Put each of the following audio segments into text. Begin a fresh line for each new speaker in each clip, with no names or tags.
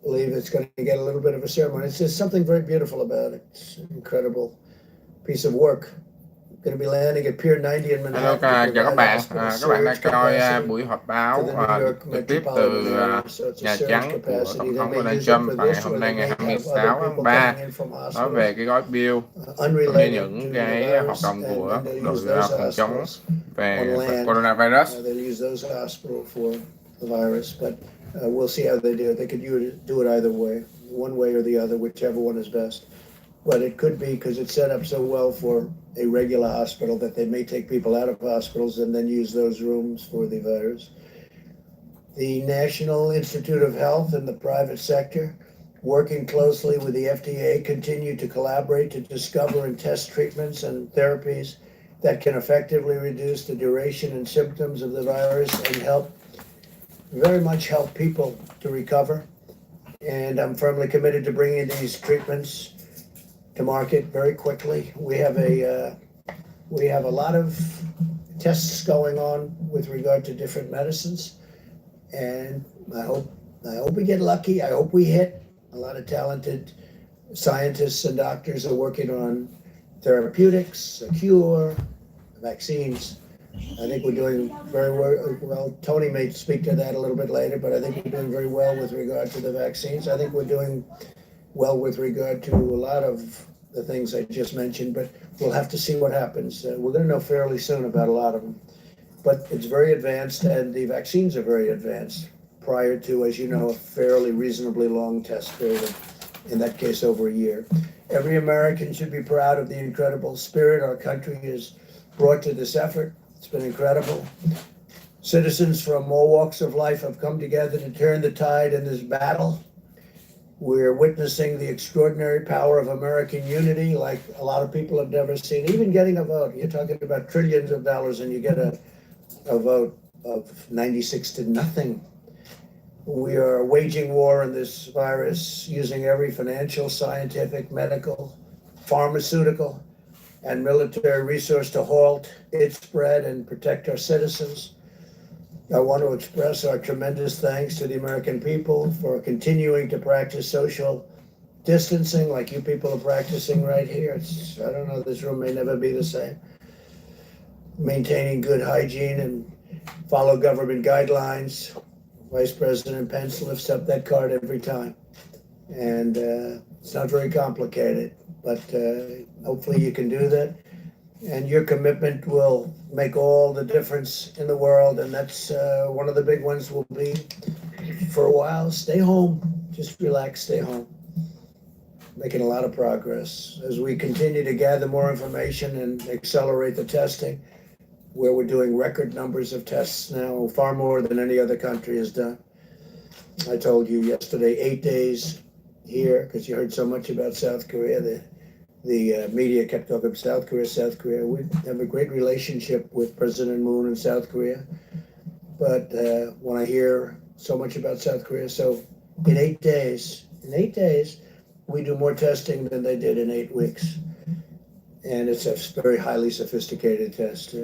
believe it's going to get a little bit of a ceremony. It's just something very beautiful about it. It's an incredible piece of work. Going to be landing at Pier 90 in
Hello,
Manhattan to
chào các
provide
bạn.
hospital
Các bạn đang
surge
coi
capacity
buổi họp
to
báo
the New York
trực tiếp từ
metropolitan area. So it's a
Nhà
surge
Trắng của
capacity.
Tổng
They
thống
may
Donald
use it
Trump
for
vào ngày
this,
hôm
or
nay,
they
ngày
may have other
26 tháng
people
3,
coming in from
nói về
hospitals
cái gói bill cũng như
unrelated
những
to the
cái hoạt
virus,
động
and
của
they'll use
đội
those
phòng chống
hospitals on
về
land.
coronavirus.
They'll use those hospitals for the virus, but we'll see how they do it. They could do it either way, one way or the other, whichever one is best. But it could be, because it's set up so well for a regular hospital, that they may take people out of hospitals and then use those rooms for the virus. The National Institute of Health and the private sector, working closely with the FDA, continue to collaborate to discover and test treatments and therapies that can effectively reduce the duration and symptoms of the virus and very much help people to recover. And I'm firmly committed to bringing these treatments to market very quickly. We have a lot of tests going on with regard to different medicines, and I hope we get lucky. I hope we hit. A lot of talented scientists and doctors are working on therapeutics, a cure, vaccines. I think we're doing very well. Tony may speak to that a little bit later, but I think we're doing very well with regard to the vaccines. I think we're doing well with regard to a lot of the things I just mentioned, but we'll have to see what happens. We're going to know fairly soon about a lot of them. But it's very advanced, and the vaccines are very advanced prior to, as you know, a fairly reasonably long test period, in that case over a year. Every American should be proud of the incredible spirit our country has brought to this effort. It's been incredible. Citizens from all walks of life have come together to turn the tide in this battle. We're witnessing the extraordinary power of American unity like a lot of people have never seen. Even getting a vote. You're talking about trillions of dollars and you get a vote of 96 to nothing. We are waging war on this virus using every financial, scientific, medical, pharmaceutical, and military resource to halt its spread and protect our citizens. I want to express our tremendous thanks to the American people for continuing to practice social distancing like you people are practicing right here. I don't know, this room may never be the same. Maintaining good hygiene and follow government guidelines. Vice President Pence lifts up that card every time. And it's not very complicated, but hopefully you can do that. And your commitment will make all the difference in the world, and that's one of the big ones will be, for a while, stay home. Just relax, stay home. Making a lot of progress. As we continue to gather more information and accelerate the testing, where we're doing record numbers of tests now, far more than any other country has done. I told you yesterday, 8 days here, because you heard so much about South Korea. The media kept talking about South Korea, South Korea. We have a great relationship with President Moon in South Korea. But when I hear so much about South Korea, so in 8 days, we do more testing than they did in 8 weeks. And it's a very highly sophisticated test.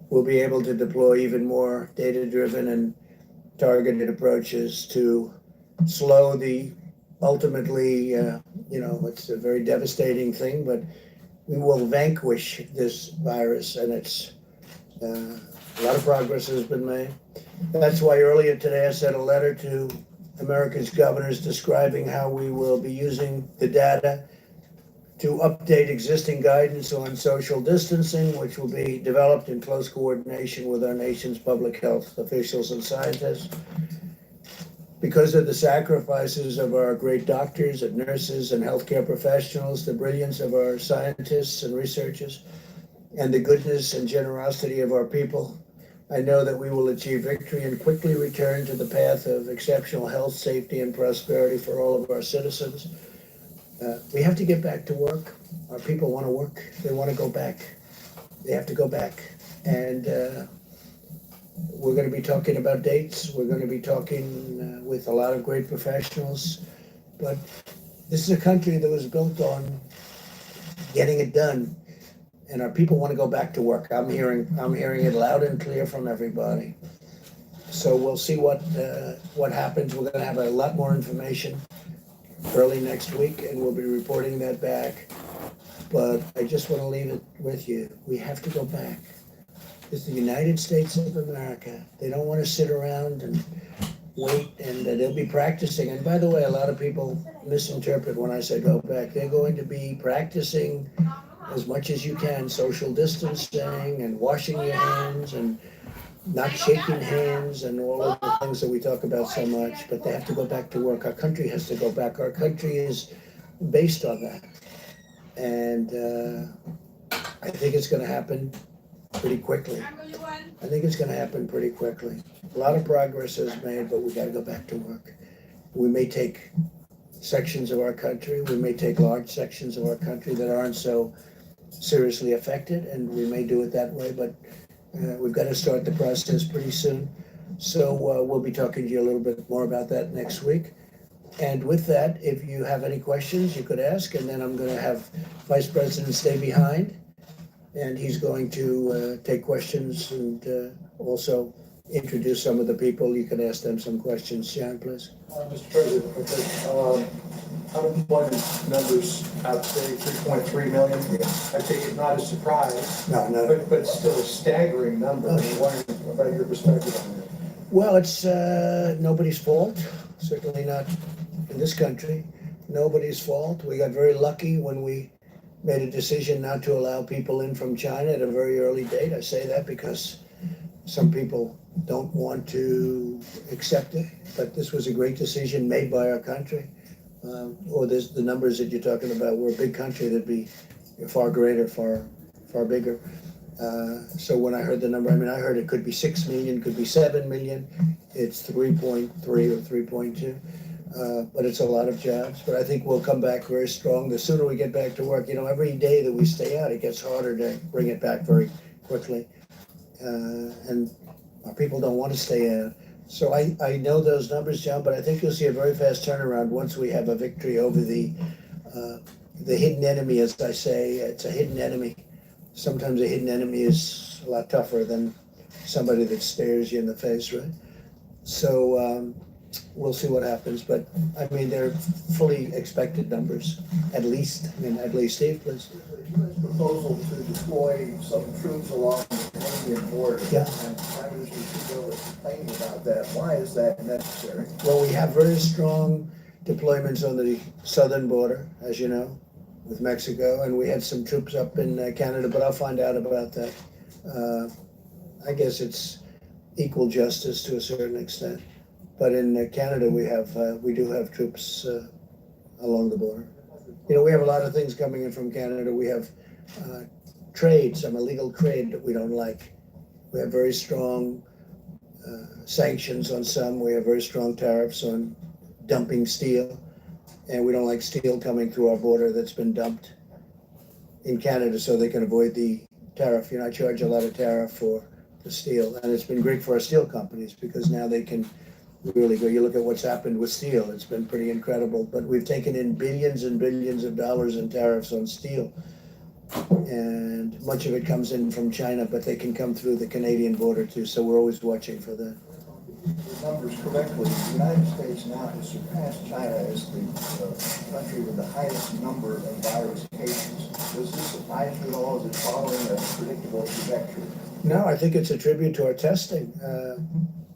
We'll be able to deploy even more data-driven and targeted approaches to slow the ultimately, it's a very devastating thing, but we will vanquish this virus, and it's a lot of progress has been made. That's why earlier today I sent a letter to America's governors describing how we will be using the data to update existing guidance on social distancing, which will be developed in close coordination with our nation's public health officials and scientists. Because of the sacrifices of our great doctors and nurses and healthcare professionals, the brilliance of our scientists and researchers, and the goodness and generosity of our people, I know that we will achieve victory and quickly return to the path of exceptional health, safety, and prosperity for all of our citizens. We have to get back to work. Our people want to work. They want to go back. They have to go back. And we're going to be talking about dates. We're going to be talking with a lot of great professionals. But this is a country that was built on getting it done. And our people want to go back to work. I'm hearing it loud and clear from everybody. So we'll see what happens. We're going to have a lot more information early next week, and we'll be reporting that back. But I just want to leave it with you. We have to go back. It's the United States of America. They don't want to sit around and wait, and they'll be practicing. And by the way, a lot of people misinterpret when I say go back. They're going to be practicing as much as you can, social distancing and washing your hands and not shaking hands and all of the things that we talk about so much. But they have to go back to work. Our country has to go back. Our country is based on that. And I think it's going to happen pretty quickly. I think it's going to happen pretty quickly. A lot of progress is made, but we got to go back to work. We may take sections of our country, we may take large sections of our country that aren't so seriously affected, and we may do it that way, but we've got to start the process pretty soon. So we'll be talking to you a little bit more about that next week. And with that, if you have any questions, you could ask, and then I'm going to have Vice President stay behind, and he's going to take questions and also introduce some of the people. You can ask them some questions. John, please.
Mr. President, unemployment numbers out today, 3.3 million. I take it not a surprise.
No.
But it's still a staggering number. I'm wondering about your perspective on that.
Well, it's nobody's fault. Certainly not in this country. Nobody's fault. We got very lucky when we made a decision not to allow people in from China at a very early date. I say that because some people don't want to accept it, but this was a great decision made by our country. Or the numbers that you're talking about, we're a big country, that'd be far greater, far bigger. So when I heard the number, I heard it could be 6 million, could be 7 million. It's 3.3 or 3.2. But it's a lot of jobs. But I think we'll come back very strong. The sooner we get back to work, every day that we stay out, it gets harder to bring it back very quickly. And our people don't want to stay out. So I know those numbers, John, but I think you'll see a very fast turnaround once we have a victory over the hidden enemy, as I say. It's a hidden enemy. Sometimes a hidden enemy is a lot tougher than somebody that stares you in the face, right? So we'll see what happens. But they're fully expected numbers, at least. Steve, please.
The U.S. proposal to deploy some troops along the Canadian border,
Yeah.
and Prime Minister Trudeau is complaining about that. Why is that necessary?
Well, we have very strong deployments on the southern border, as you know, with Mexico, and we had some troops up in Canada, but I'll find out about that. I guess it's equal justice to a certain extent. But in Canada, we do have troops along the border. We have a lot of things coming in from Canada. We have trade, some illegal trade that we don't like. We have very strong sanctions on some. We have very strong tariffs on dumping steel. And we don't like steel coming through our border that's been dumped in Canada so they can avoid the tariff. I charge a lot of tariff for the steel. And it's been great for our steel companies because now they can really go. You look at what's happened with steel, it's been pretty incredible. But we've taken in billions and billions of dollars in tariffs on steel. And much of it comes in from China, but they can come through the Canadian border too. So we're always watching for that.
The numbers correctly, the United States now has surpassed China as the country with the highest number of virus cases. Does this surprise you at all? Is it following a predictable trajectory?
No, I think it's a tribute to our testing.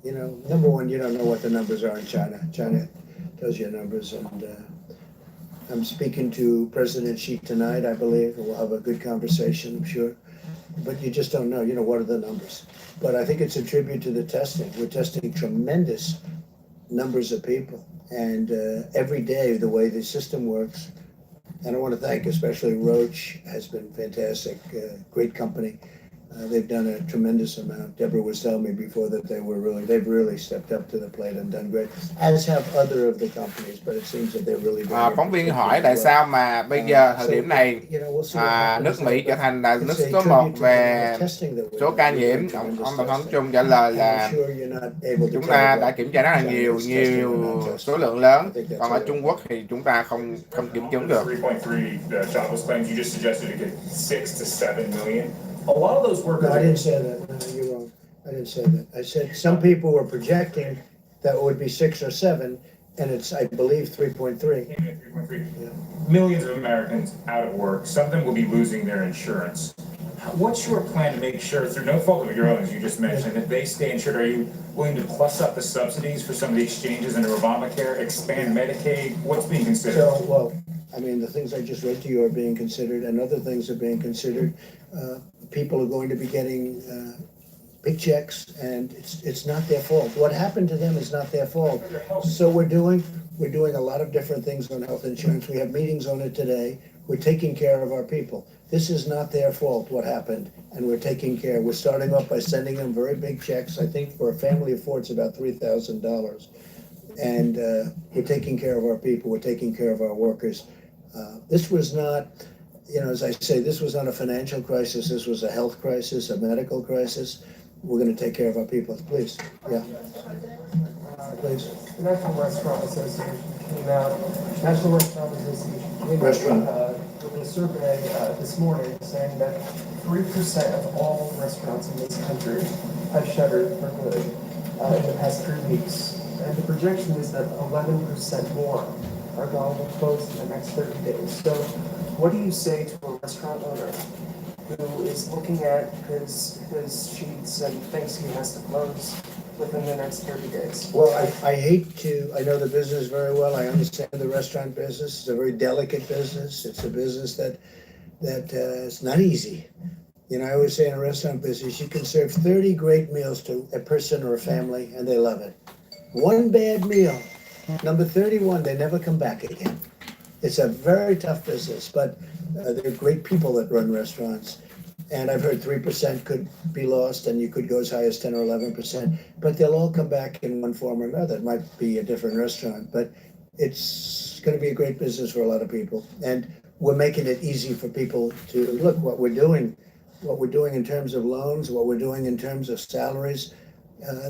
Number one, you don't know what the numbers are in China. China tells you numbers, and I'm speaking to President Xi tonight, I believe, and we'll have a good conversation, I'm sure. But you just don't know, what are the numbers. But I think it's a tribute to the testing. We're testing tremendous numbers of people. And every day, the way the system works, and I want to thank especially Roche, has been fantastic, great company. They've done a tremendous amount. Deborah was telling me before that they've really stepped up to the plate and done great, as have other of the companies, but it seems that they're really doing
Phóng viên hỏi tại sao mà bây giờ thời điểm này nước Mỹ trở thành là nước số 1 về số ca nhiễm. Ông Tổng thống Trung trả lời là chúng ta đã kiểm tra rất là nhiều số lượng lớn, còn ở Trung Quốc thì chúng ta không kiểm chứng được.
3.3 jobless claims. You just suggested it could 6 to 7 million. A lot of those workers.
No, I didn't say that. No, you're wrong. I didn't say that. I said some people were projecting that it would be 6 or 7, and it's, I believe, 3.3.
3.3.
Yeah.
Millions of Americans out of work. Some of them will be losing their insurance. What's your plan to make sure, through no fault of your own, as you just mentioned, that they stay insured? Are you willing to plus up the subsidies for some of the exchanges under Obamacare, expand Medicaid? What's being considered?
So, well, I mean, the things I just read to you are being considered, and other things are being considered. People are going to be getting big checks, and it's not their fault. What happened to them is not their fault. So we're doing a lot of different things on health insurance. We have meetings on it today. We're taking care of our people. This is not their fault, what happened, and we're taking care. We're starting off by sending them very big checks. I think for a family of 4, it's about $3,000. And we're taking care of our people. We're taking care of our workers. This was not, as I say, this was not a financial crisis. This was a health crisis, a medical crisis. We're going to take care of our people. Please. Yeah. Please.
The National Restaurant Association came out, National Restaurant Association came out with a survey this morning saying that 3% of all restaurants in this country have shuttered for good in the past 3 weeks. And the projection is that 11% more are going to close in the next 30 days. So what do you say to a restaurant owner who is looking at his sheets and thinks he has to close within the next 30 days?
Well, I know the business very well. I understand the restaurant business. It's a very delicate business. It's a business that is not easy. I always say in a restaurant business, you can serve 30 great meals to a person or a family, and they love it. One bad meal, number 31, they never come back again. It's a very tough business, but they're great people that run restaurants. And I've heard 3% could be lost, and you could go as high as 10 or 11%, but they'll all come back in one form or another. It might be a different restaurant, but it's going to be a great business for a lot of people. And we're making it easy for people to look what we're doing in terms of loans, what we're doing in terms of salaries.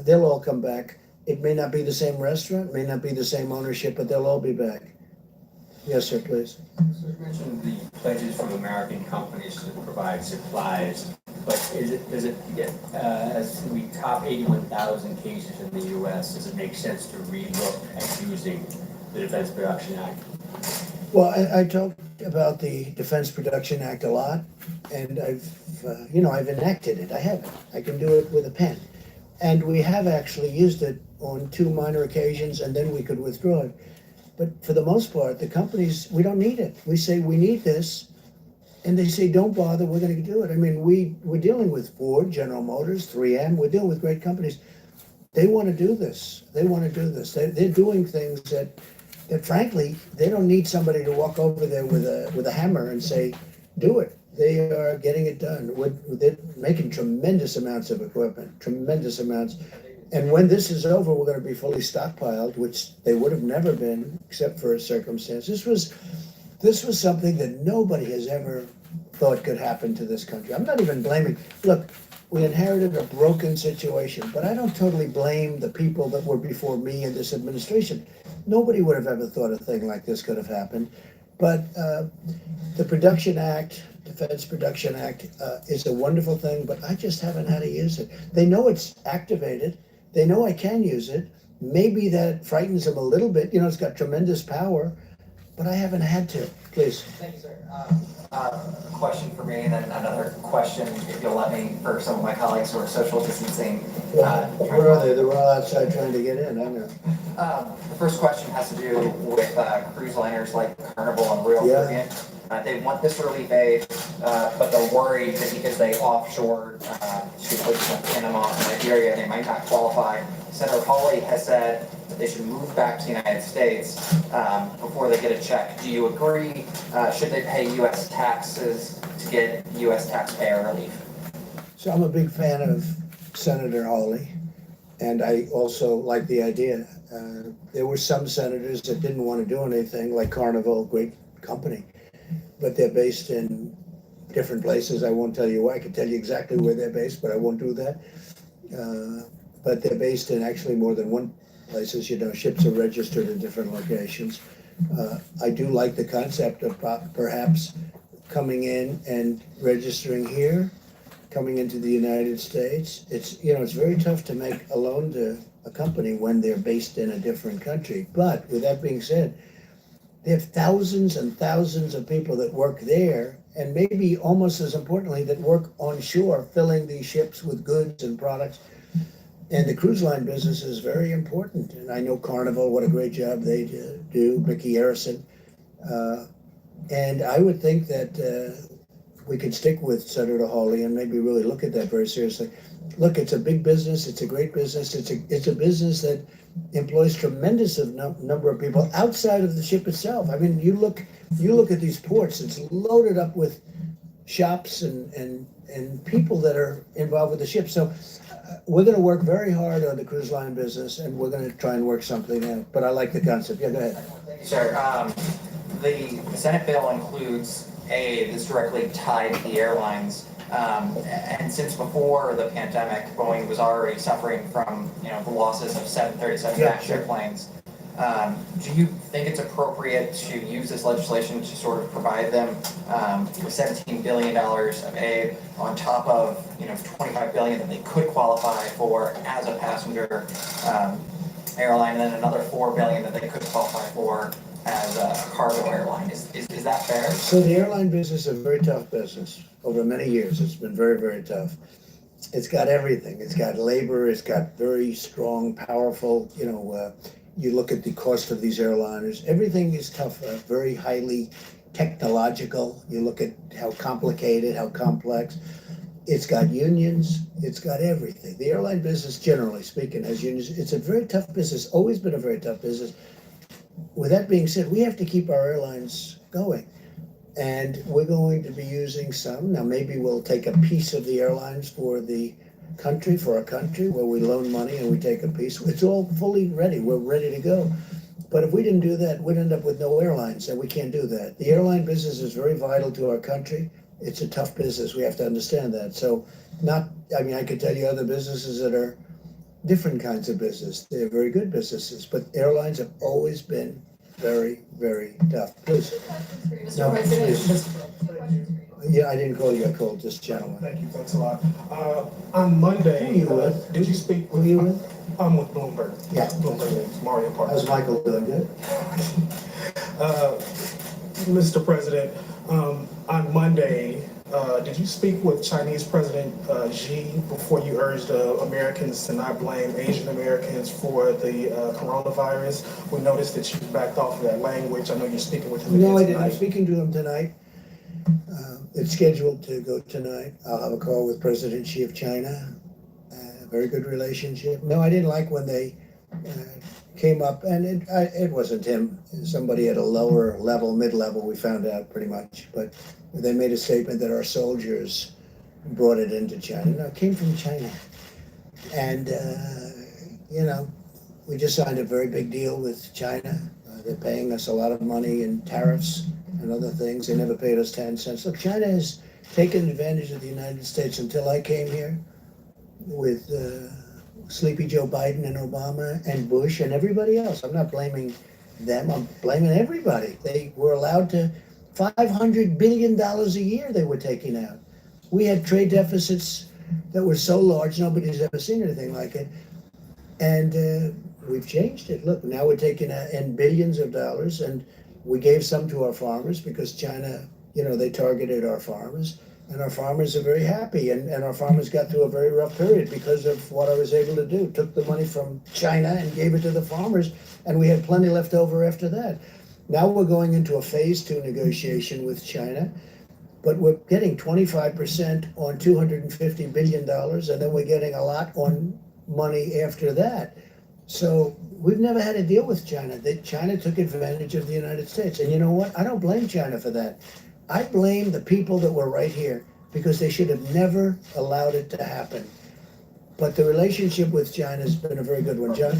They'll all come back. It may not be the same restaurant, may not be the same ownership, but they'll all be back. Yes, sir, please.
So you mentioned the pledges from American companies to provide supplies, but does it get, as we top 81,000 cases in the U.S., does it make sense to relook at using the Defense Production Act?
Well, I talked about the Defense Production Act a lot, and I've enacted it. I haven't. I can do it with a pen. And we have actually used it on 2 minor occasions, and then we could withdraw it. But for the most part, the companies, we don't need it. We say we need this, and they say don't bother, we're going to do it. I mean, we're dealing with Ford, General Motors, 3M, we're dealing with great companies. They want to do this. They want to do this. They're doing things that frankly, they don't need somebody to walk over there with a hammer and say, do it. They are getting it done. They're making tremendous amounts of equipment, tremendous amounts. And when this is over, we're going to be fully stockpiled, which they would have never been except for a circumstance. This was something that nobody has ever thought could happen to this country. I'm not even blaming. Look, we inherited a broken situation, but I don't totally blame the people that were before me in this administration. Nobody would have ever thought a thing like this could have happened. But the Production Act, Defense Production Act, is a wonderful thing, but I just haven't had to use it. They know it's activated. They know I can use it. Maybe that frightens them a little bit. It's got tremendous power, but I haven't had to. Please.
Thank you, sir. Question for me, and then another question, if you'll let me, for some of my colleagues who are social distancing.
Where are they? They're all outside trying to get in. I know.
The first question has to do with cruise liners like Carnival and Royal Caribbean. They want this relief aid, but they're worried that because they offshore to places like Panama and Nigeria, they might not qualify. Senator Hawley has said that they should move back to the United States before they get a check. Do you agree? Should they pay U.S. taxes to get U.S. taxpayer relief?
So I'm a big fan of Senator Hawley, and I also like the idea. There were some senators that didn't want to do anything, like Carnival, great company, but they're based in different places. I won't tell you why. I can tell you exactly where they're based, but I won't do that. But they're based in actually more than one places. Ships are registered in different locations. I do like the concept of perhaps coming in and registering here. coming into the United States. It's very tough to make a loan to a company when they're based in a different country. But with that being said, they have thousands and thousands of people that work there, and maybe almost as importantly, that work on shore, filling these ships with goods and products. And the cruise line business is very important. And I know Carnival, what a great job they do, Mickey Harrison. And I would think that we could stick with Senator Hawley and maybe really look at that very seriously. Look, it's a big business. It's a great business. It's a business that employs tremendous number of people outside of the ship itself. I mean, you look at these ports. It's loaded up with shops and people that are involved with the ship. So we're going to work very hard on the cruise line business, and we're going to try and work something out. But I like the concept. Yeah, go ahead.
Sure. The Senate bill includes aid that's directly tied to the airlines. And since before the pandemic, Boeing was already suffering from, the losses of 737 MAX airplanes. Do you think it's appropriate to use this legislation to sort of provide them with $17 billion of aid on top of, $25 billion that they could qualify for as a passenger airline, and then another $4 billion that they could qualify for as a cargo airline? Is that fair?
So the airline business is a very tough business. Over many years, it's been very, very tough. It's got everything. It's got labor. It's got very strong, powerful, you look at the cost of these airliners, everything is tough, very highly technological. You look at how complicated, how complex. It's got unions. It's got everything. The airline business, generally speaking, has unions. It's a very tough business, always been a very tough business. With that being said, we have to keep our airlines going. And we're going to be using some. Now, maybe we'll take a piece of the airlines for our country, where we loan money and we take a piece. It's all fully ready. We're ready to go. But if we didn't do that, we'd end up with no airlines, and we can't do that. The airline business is very vital to our country. It's a tough business. We have to understand that. So I could tell you other businesses that are different kinds of business. They're very good businesses, but airlines have always been very, very tough. Please.
Mr. President.
Yeah, I didn't call you. I called this gentleman.
Thank you. Thanks a lot. On Monday,
Who are you with?
did you speak
Who
with?
are you with?
I'm with Bloomberg.
Yeah.
Bloomberg. Mario Park.
How's Michael doing? Good?
Mr. President, on Monday, did you speak with Chinese President Xi before you urged Americans to not blame Asian Americans for the coronavirus? We noticed that you backed off of that language. I know you're speaking with him.
No, I
again
didn't. I'm
tonight.
speaking to him tonight. It's scheduled to go tonight. I'll have a call with President Xi of China. Very good relationship. No, I didn't like when they came up, and it wasn't him. Somebody at a lower level, mid-level, we found out pretty much. But they made a statement that our soldiers brought it into China. No, it came from China. And, we just signed a very big deal with China. They're paying us a lot of money in tariffs and other things. They never paid us 10 cents. Look, China has taken advantage of the United States until I came here with Sleepy Joe Biden and Obama and Bush and everybody else. I'm not blaming them. I'm blaming everybody. They were allowed to, $500 billion a year they were taking out. We had trade deficits that were so large, nobody's ever seen anything like it. And we've changed it. Look, now we're taking in billions of dollars, and we gave some to our farmers because China, they targeted our farmers, and our farmers are very happy. And our farmers got through a very rough period because of what I was able to do. Took the money from China and gave it to the farmers, and we had plenty left over after that. Now we're going into a phase 2 negotiation with China, but we're getting 25% on $250 billion, and then we're getting a lot on money after that. So we've never had a deal with China. China took advantage of the United States. And you know what? I don't blame China for that. I blame the people that were right here because they should have never allowed it to happen. But the relationship with China has been a very good one. John?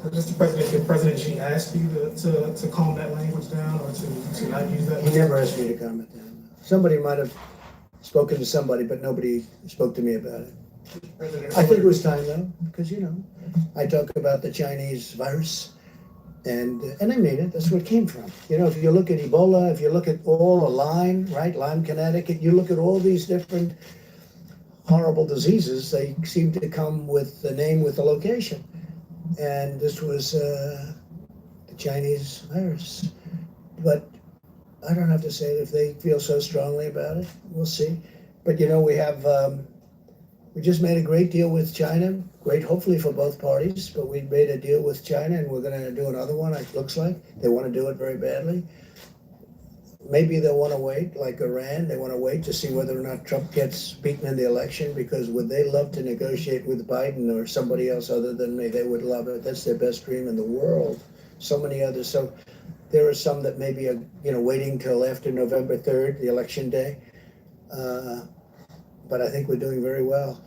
Mr. President, did President Xi ask you to calm that language down or to not use that?
He never asked me to comment down. Somebody might have spoken to somebody, but nobody spoke to me about it. I think it was time, though, because, I talk about the Chinese virus, and I mean it. That's where it came from. If you look at Ebola, if you look at all the Lyme, right, Lyme, Connecticut, you look at all these different horrible diseases, they seem to come with the name, with the location. And this was the Chinese virus. But I don't have to say it if they feel so strongly about it. We'll see. But you know, we just made a great deal with China. Great, hopefully for both parties. But we made a deal with China, and we're going to do another one. It looks like they want to do it very badly. Maybe they'll want to wait, like Iran. They want to wait to see whether or not Trump gets beaten in the election, because would they love to negotiate with Biden or somebody else other than me? They would love it. That's their best dream in the world. So many others. So there are some that maybe are, waiting till after November 3rd, the election day. But I think we're doing very well.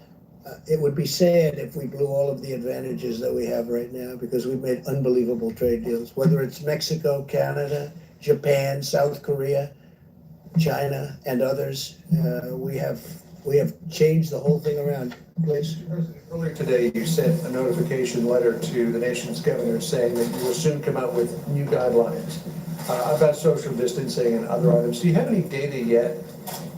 It would be sad if we blew all of the advantages that we have right now, because we've made unbelievable trade deals, whether it's Mexico, Canada, Japan, South Korea, China, and others. We have changed the whole thing around. Please.
Earlier today, you sent a notification letter to the nation's governor saying that you will soon come out with new guidelines about social distancing and other items. Do you have any data yet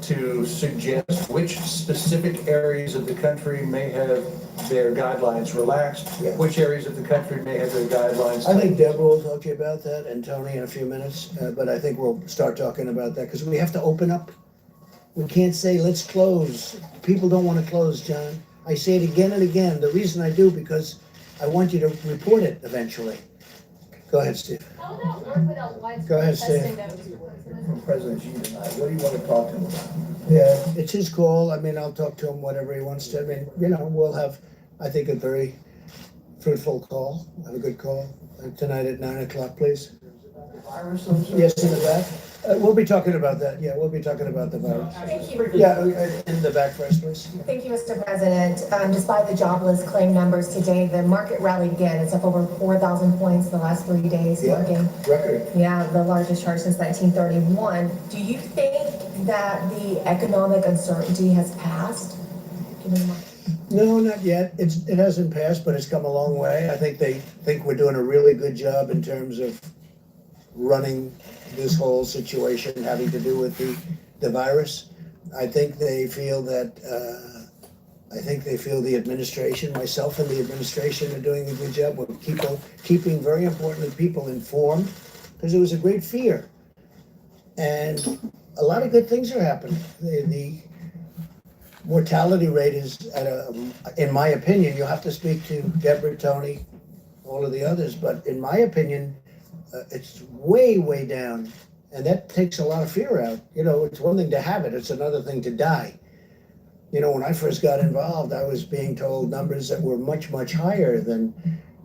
to suggest which specific areas of the country may have their guidelines relaxed, which areas of the country may have their guidelines?
I think Deborah will talk to you about that, and Tony in a few minutes, but I think we'll start talking about that, because we have to open up. We can't say, let's close. People don't want to close, John. I say it again and again. The reason I do, because I want you to report it eventually. Go ahead, Steve.
How would that work without widespread
Go ahead,
testing?
Steve.
From President Xi tonight, what do you want to talk to him about?
Yeah, it's his call. I mean, I'll talk to him whatever he wants to. I mean, we'll have, I think, a very fruitful call. Have a good call tonight at 9 o'clock, please.
Virus?
Yes, in the back. We'll be talking about that. Yeah, we'll be talking about the virus.
Thank you.
Yeah, in the back first, please.
Thank you, Mr. President. Despite the jobless claim numbers today, the market rallied again. It's up over 4,000 points in the last 3 days.
Yeah,
marking,
record.
Yeah, the largest chart since 1931. Do you think that the economic uncertainty has passed?
No, not yet. It hasn't passed, but it's come a long way. I think they think we're doing a really good job in terms of running this whole situation having to do with the virus. I think they feel that the administration, myself and the administration, are doing a good job with keeping very importantly people informed, because there was a great fear, and a lot of good things are happening. The mortality rate is in my opinion, you'll have to speak to Deborah, Tony, all of the others, but in my opinion, it's way down, and that takes a lot of fear out. It's one thing to have it, it's another thing to die. When I first got involved, I was being told numbers that were much higher than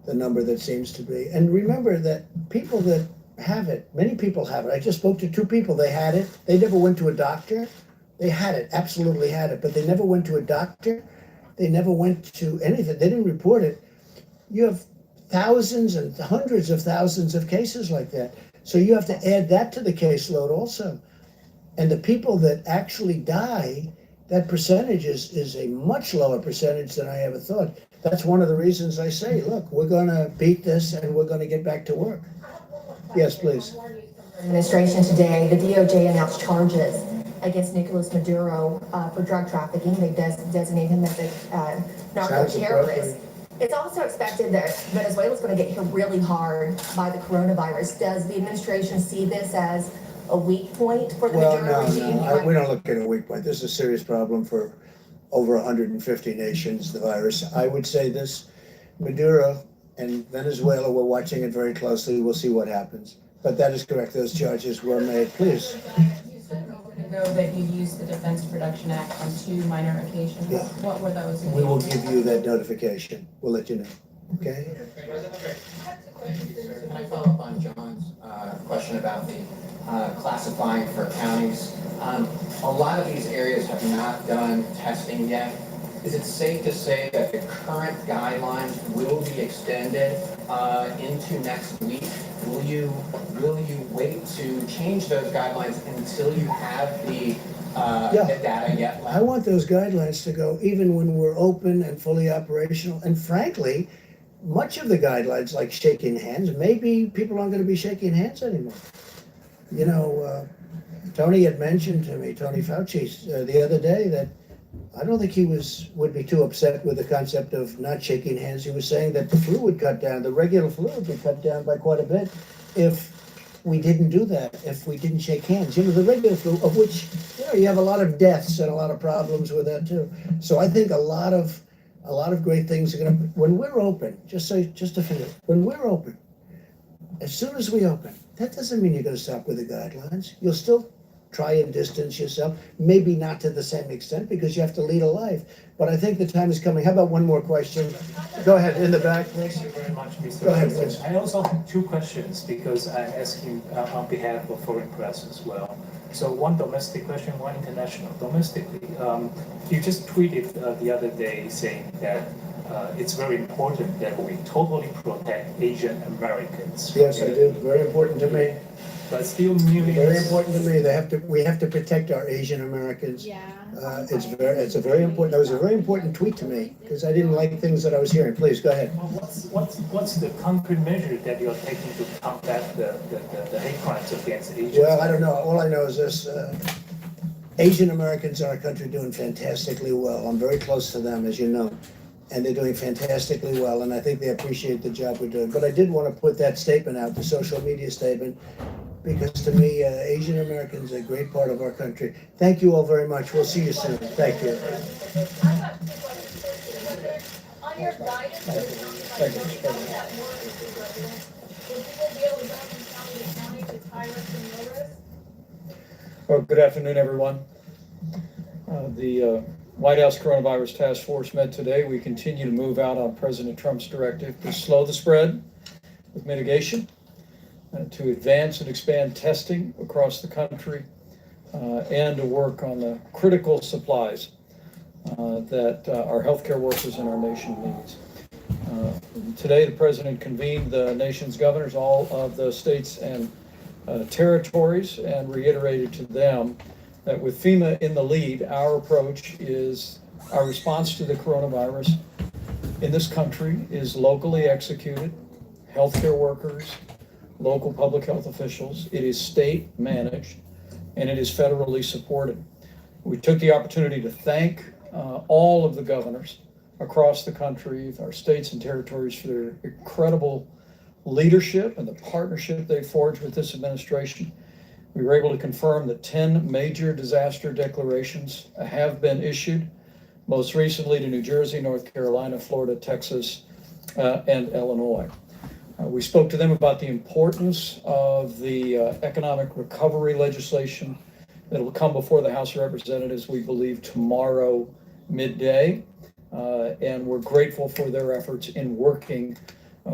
the number that seems to be. And remember that people that have it, many people have it. I just spoke to 2 people, they had it. They never went to a doctor. They had it, absolutely had it, but they never went to a doctor. They never went to anything. They didn't report it. You have thousands and hundreds of thousands of cases like that. So you have to add that to the caseload also. And the people that actually die, that percentage is a much lower percentage than I ever thought. That's one of the reasons I say, look, we're going to beat this and we're going to get back to work. Yes, please.
Administration today, the DOJ announced charges against Nicolas Maduro for drug trafficking. They designate him as a narco-terrorist. It's also expected that Venezuela is going to get hit really hard by the coronavirus. Does the administration see this as a weak point for the Maduro regime?
No, we don't look at a weak point. This is a serious problem for over 150 nations, the virus. I would say this, Maduro and Venezuela, we're watching it very closely. We'll see what happens. But that is correct. Those charges were made. Please.
You said a moment ago that you used the Defense Production Act on 2 minor occasions.
Yeah.
What were those?
We will give you that notification. We'll let you know. Okay?
Can I follow up on John's question about the classifying for counties? A lot of these areas have not done testing yet. Is it safe to say that the current guidelines will be extended into next week? Will you wait to change those guidelines until you have the data yet?
I want those guidelines to go even when we're open and fully operational. And frankly, much of the guidelines, like shaking hands, maybe people aren't going to be shaking hands anymore. Tony had mentioned to me, Tony Fauci, the other day that I don't think he would be too upset with the concept of not shaking hands. He was saying that the flu would cut down, the regular flu would be cut down by quite a bit if we didn't do that, if we didn't shake hands. You know, the regular flu, of which, you know, you have a lot of deaths and a lot of problems with that too. So I think a lot of great things are going to, when we're open, just to finish, when we're open, as soon as we open, that doesn't mean you're going to stop with the guidelines. You'll still try and distance yourself, maybe not to the same extent because you have to lead a life. But I think the time is coming. How about one more question? Go ahead, in the back, please.
Thank you very much, Mr.
Go ahead,
President.
please.
I also have two questions because I'm asking on behalf of foreign press as well. So one domestic question, one international. Domestically, you just tweeted the other day saying that it's very important that we totally protect Asian Americans.
Yes, I do. Very important to me.
But still millions.
Very important to me. We have to protect our Asian Americans.
Yeah.
It's a very important. That was a very important tweet to me because I didn't like things that I was hearing. Please go ahead.
Well, what's the concrete measure that you're taking to combat the hate crimes against Asians?
Well, I don't know. All I know is this: Asian Americans in our country are doing fantastically well. I'm very close to them, as you know, and they're doing fantastically well. And I think they appreciate the job we're doing. But I did want to put that statement out, the social media statement, because to me, Asian Americans are a great part of our country. Thank you all very much. We'll see you soon. Thank you.
On your guidance,
Well, good afternoon, everyone. The White House Coronavirus Task Force met today. We continue to move out on President Trump's directive to slow the spread with mitigation, to advance and expand testing across the country, and to work on the critical supplies that our healthcare workers in our nation needs. Today, the President convened the nation's governors, all of the states and territories, and reiterated to them that with FEMA in the lead, our approach is, our response to the coronavirus in this country is locally executed, healthcare workers, local public health officials. It is state managed, and it is federally supported. We took the opportunity to thank all of the governors across the country, our states and territories, for their incredible leadership and the partnership they forged with this administration. We were able to confirm that 10 major disaster declarations have been issued, most recently to New Jersey, North Carolina, Florida, Texas, and Illinois. We spoke to them about the importance of the economic recovery legislation that will come before the House of Representatives, we believe, tomorrow midday. And we're grateful for their efforts in working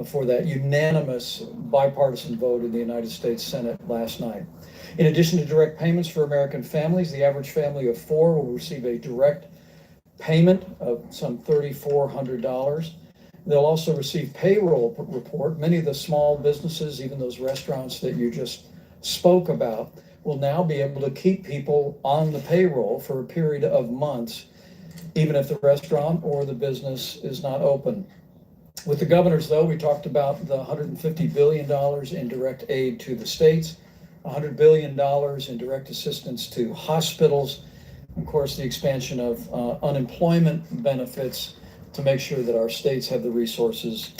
for that unanimous bipartisan vote in the United States Senate last night. In addition to direct payments for American families, the average family of four will receive a direct payment of some $3,400. They'll also receive payroll report. Many of the small businesses, even those restaurants that you just spoke about, will now be able to keep people on the payroll for a period of months, even if the restaurant or the business is not open. With the governors, though, we talked about the $150 billion in direct aid to the states, $100 billion in direct assistance to hospitals, of course, the expansion of unemployment benefits to make sure that our states have the resources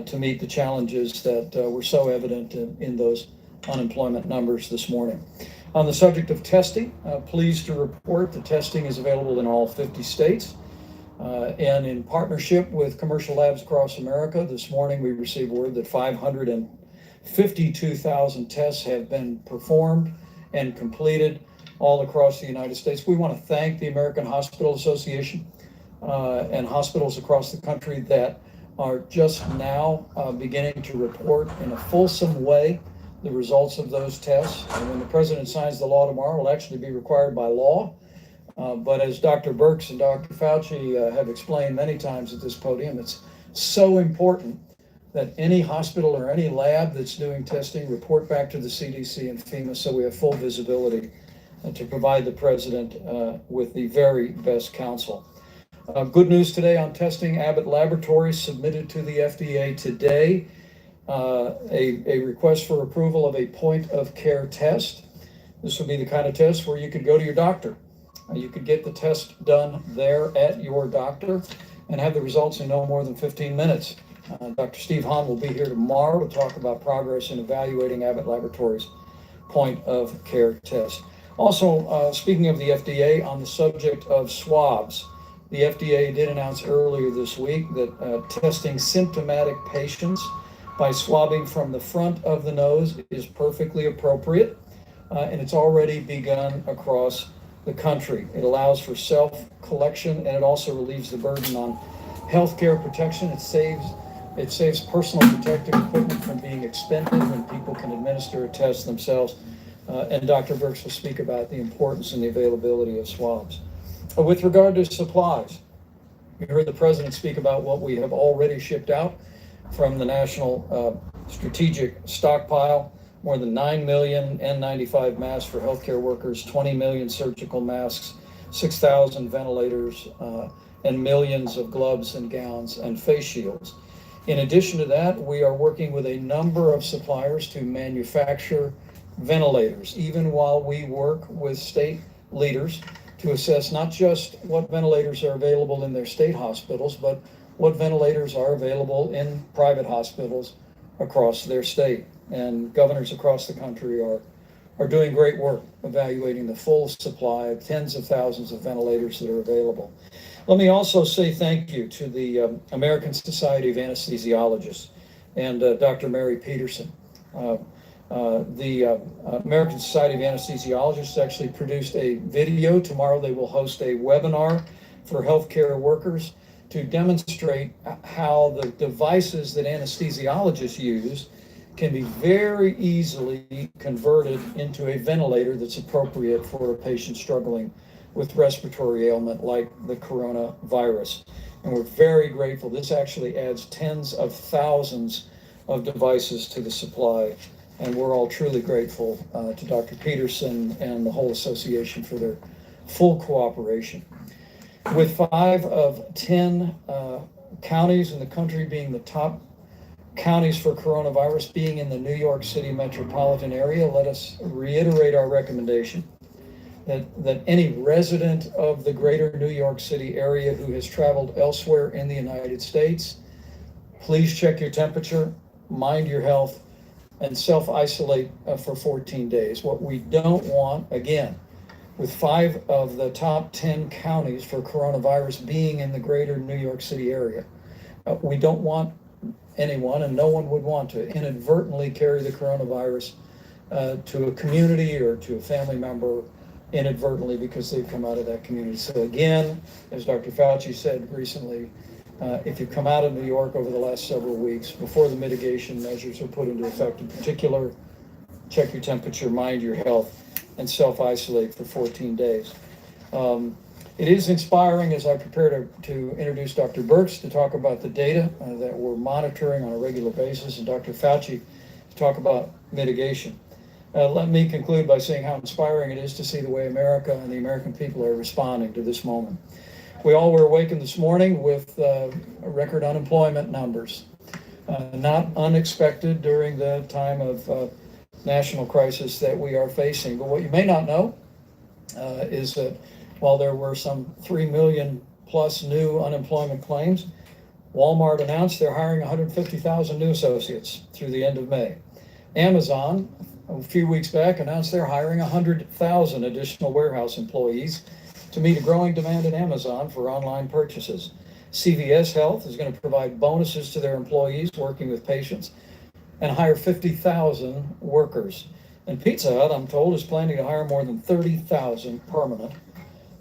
to meet the challenges that were so evident in those unemployment numbers this morning. On the subject of testing, pleased to report that testing is available in all 50 states. And in partnership with commercial labs across America, this morning we received word that 552,000 tests have been performed and completed all across the United States. We want to thank the American Hospital Association and hospitals across the country that are just now beginning to report in a fulsome way the results of those tests. And when the president signs the law tomorrow, it will actually be required by law. But as Dr. Birx and Dr. Fauci have explained many times at this podium, it's so important that any hospital or any lab that's doing testing report back to the CDC and FEMA so we have full visibility to provide the president with the very best counsel. Good news today on testing. Abbott Laboratories submitted to the FDA today a request for approval of a point of care test. This would be the kind of test where you could go to your doctor You could get the test done there at your doctor and have the results in no more than 15 minutes. Dr. Steve Hahn will be here tomorrow to talk about progress in evaluating Abbott Laboratories' point of care test. Also, speaking of the FDA, on the subject of swabs, the FDA did announce earlier this week that testing symptomatic patients by swabbing from the front of the nose is perfectly appropriate, and it's already begun across the country. It allows for self-collection, and it also relieves the burden on healthcare protection. It saves personal protective equipment from being expended when people can administer a test themselves. And Dr. Birx will speak about the importance and the availability of swabs. With regard to supplies, you heard the President speak about what we have already shipped out from the National Strategic Stockpile. More than 9 million N95 masks for healthcare workers, 20 million surgical masks, 6,000 ventilators, and millions of gloves and gowns and face shields. In addition to that, we are working with a number of suppliers to manufacture ventilators, even while we work with state leaders to assess not just what ventilators are available in their state hospitals, but what ventilators are available in private hospitals across their state. And governors across the country are doing great work evaluating the full supply of tens of thousands of ventilators that are available. Let me also say thank you to the American Society of Anesthesiologists and Dr. Mary Peterson. The American Society of Anesthesiologists actually produced a video. Tomorrow they will host a webinar for healthcare workers to demonstrate how the devices that anesthesiologists use can be very easily converted into a ventilator that's appropriate for a patient struggling with respiratory ailment like the coronavirus. And we're very grateful. This actually adds tens of thousands of devices to the supply. And we're all truly grateful to Dr. Peterson and the whole association for their full cooperation. With 5 of 10 counties in the country being the top counties for coronavirus being in the New York City metropolitan area, let us reiterate our recommendation that any resident of the greater New York City area who has traveled elsewhere in the United States, please check your temperature, mind your health, and self-isolate for 14 days. What we don't want, again, with 5 of the top 10 counties for coronavirus being in the greater New York City area, we don't want anyone, and no one would want to inadvertently carry the coronavirus to a community or to a family member inadvertently because they've come out of that community. So again, as Dr. Fauci said recently, if you come out of New York over the last several weeks, before the mitigation measures are put into effect, in particular, check your temperature, mind your health, and self-isolate for 14 days. It is inspiring as I prepare to introduce Dr. Birx to talk about the data that we're monitoring on a regular basis, and Dr. Fauci to talk about mitigation. Let me conclude by saying how inspiring it is to see the way America and the American people are responding to this moment. We all were awakened this morning with record unemployment numbers. Not unexpected during the time of national crisis that we are facing. But what you may not know is that while there were some 3 million plus new unemployment claims, Walmart announced they're hiring 150,000 new associates through the end of May. Amazon, a few weeks back, announced they're hiring 100,000 additional warehouse employees to meet a growing demand at Amazon for online purchases. CVS Health is going to provide bonuses to their employees working with patients and hire 50,000 workers. And Pizza Hut, I'm told, is planning to hire more than 30,000 permanent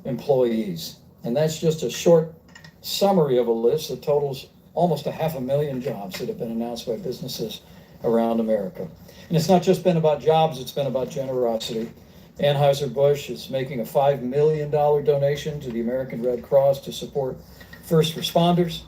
employees. And that's just a short summary of a list that totals almost 500,000 jobs that have been announced by businesses around America. And it's not just been about jobs, it's been about generosity. Anheuser-Busch is making a $5 million donation to the American Red Cross to support first responders.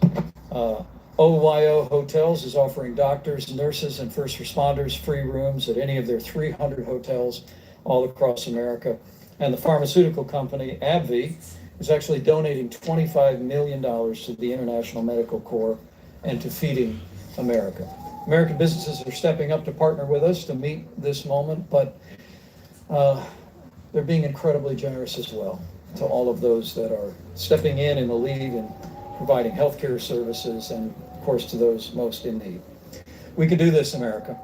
OYO Hotels is offering doctors, nurses, and first responders free rooms at any of their 300 hotels all across America. And the pharmaceutical company, AbbVie, is actually donating $25 million to the International Medical Corps and to Feeding America. American businesses are stepping up to partner with us to meet this moment, but they're being incredibly generous as well. to all of those that are stepping in the lead and providing healthcare services, and of course to those most in need. We can do this, America,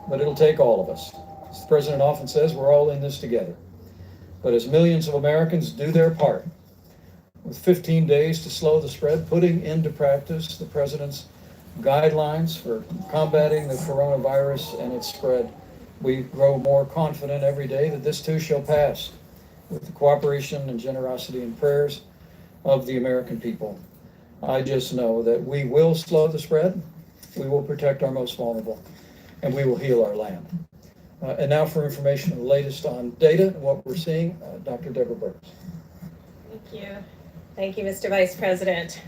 but it'll take all of us. As the president often says, we're all in this together. But as millions of Americans do their part, with 15 days to slow the spread, putting into practice the president's guidelines for combating the coronavirus and its spread, we grow more confident every day that this too shall pass, with the cooperation and generosity and prayers of the American people. I just know that we will slow the spread, we will protect our most vulnerable, and we will heal our land. And now for information on the latest on data and what we're seeing, Dr. Deborah Burks.
Thank you. Thank you, Mr. Vice President.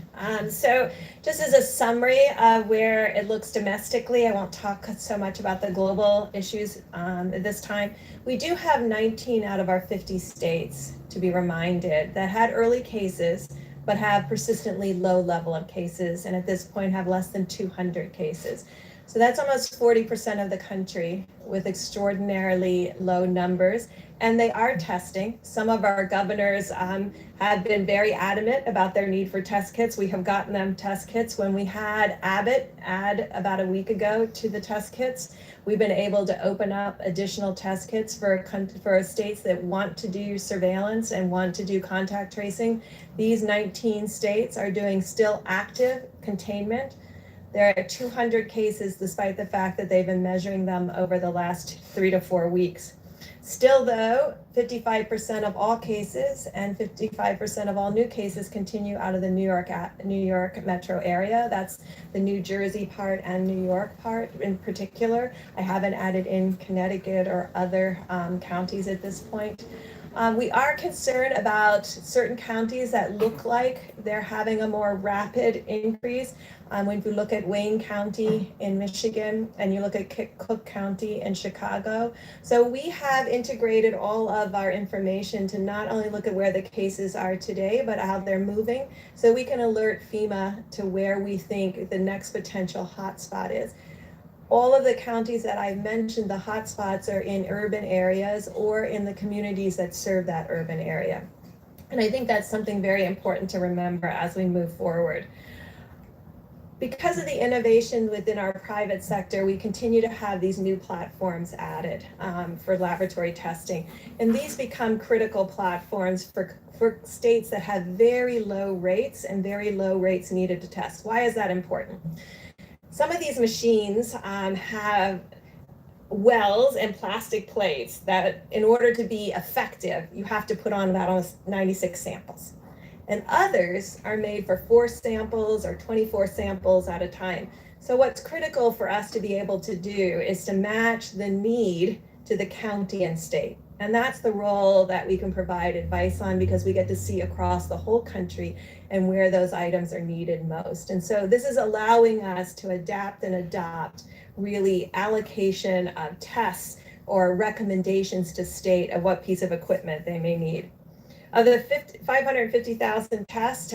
So just as a summary of where it looks domestically, I won't talk so much about the global issues at this time. We do have 19 out of our 50 states, to be reminded, that had early cases, but have persistently low level of cases, and at this point have less than 200 cases. So that's almost 40% of the country with extraordinarily low numbers. And they are testing. Some of our governors have been very adamant about their need for test kits. We have gotten them test kits. When we had Abbott add about a week ago to the test kits, we've been able to open up additional test kits for states that want to do surveillance and want to do contact tracing. These 19 states are doing still active containment. There are 200 cases despite the fact that they've been measuring them over the last 3 to 4 weeks. Still though, 55% of all cases and 55% of all new cases continue out of the New York metro area. That's the New Jersey part and New York part in particular. I haven't added in Connecticut or other counties at this point. We are concerned about certain counties that look like they're having a more rapid increase. When you look at Wayne County in Michigan and you look at Cook County in Chicago. So we have integrated all of our information to not only look at where the cases are today, but how they're moving, so we can alert FEMA to where we think the next potential hotspot is. All of the counties that I've mentioned, the hotspots are in urban areas or in the communities that serve that urban area. And I think that's something very important to remember as we move forward. Because of the innovation within our private sector, we continue to have these new platforms added for laboratory testing. And these become critical platforms for states that have very low rates and very low rates needed to test. Why is that important? Some of these machines have wells and plastic plates that in order to be effective, you have to put on about almost 96 samples. And others are made for 4 samples or 24 samples at a time. So what's critical for us to be able to do is to match the need to the county and state. And that's the role that we can provide advice on, because we get to see across the whole country and where those items are needed most. And so this is allowing us to adapt and adopt really allocation of tests or recommendations to state of what piece of equipment they may need. Of the 550,000 tests,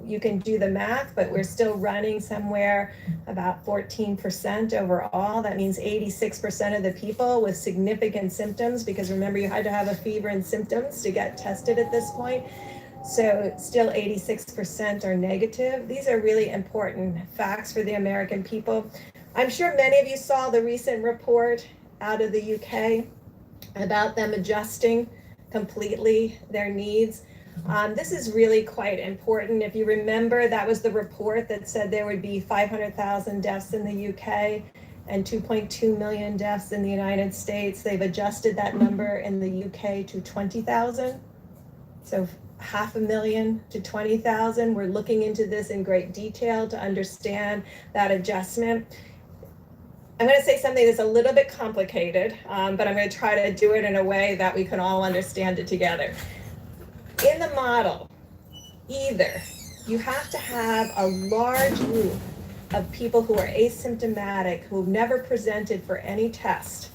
you can do the math, but we're still running somewhere about 14% overall. That means 86% of the people with significant symptoms, because remember, you had to have a fever and symptoms to get tested at this point. So still 86% are negative. These are really important facts for the American people. I'm sure many of you saw the recent report out of the UK about them adjusting completely their needs. This is really quite important. If you remember, that was the report that said there would be 500,000 deaths in the UK and 2.2 million deaths in the United States. They've adjusted that number in the UK to 20,000. So 500,000 to 20,000. We're looking into this in great detail to understand that adjustment. I'm going to say something that's a little bit complicated, but I'm going to try to do it in a way that we can all understand it together. In the model, either you have to have a large group of people who are asymptomatic, who've never presented for any test,